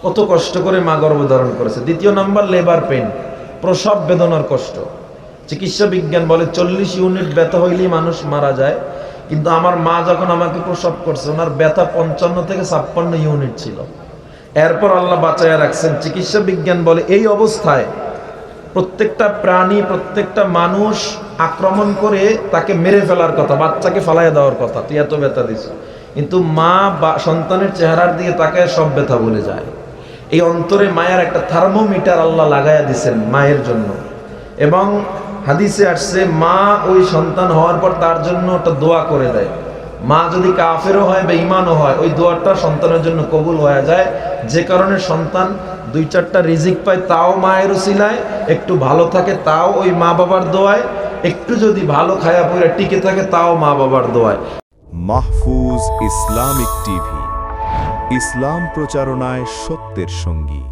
কত কষ্ট করে মা গর্ভধারণ করেছে। দ্বিতীয় নাম্বার লেবার পেন, প্রসব বেদনার কষ্ট। চিকিৎসা বিজ্ঞান বলে 40 ইউনিট ব্যথা হইলেই মানুষ মারা যায়, কিন্তু আমার মা যখন আমাকে প্রসব করছে ওনার ব্যথা 55 থেকে 56 ইউনিট ছিল। এরপর আল্লাহ বাঁচাইয়া রাখছেন। চিকিৎসা বিজ্ঞান বলে এই অবস্থায় প্রত্যেকটা প্রাণী, প্রত্যেকটা মানুষ আক্রমণ করে তাকে মেরে ফেলার কথা, বাচ্চাকে ফালাইয়া দেওয়ার কথা, তুই এত ব্যথা দিস, কিন্তু মা বা সন্তানের চেহারার দিকে তাকায় সব ব্যথা ভুলে যায়। এই অন্তরে মায়ের একটা থার্মোমিটার আল্লাহ লাগাইয়া দিছেন মায়ের জন্য। এবং হাদিসে আসছে মা ওই সন্তান হওয়ার পর তার জন্য একটা দোয়া করে দেয়। মা যদি কাফেরও হয় বা ইমানও হয়, ওই দোয়াটা সন্তানের জন্য কবুল হয়ে যায়। যে কারণে সন্তান 2-4টা রিজিক পায় তাও মায়ের উসিলায়, একটু ভালো থাকে তাও ওই মা বাবার দোয়ায়, একটু যদি ভালো খায়া পয়রা টিকে থাকে তাও মা বাবার দোয়ায়। মাহফুজ ইসলামিক টিভি, ইসলাম প্রচারণায় সত্যের সঙ্গী।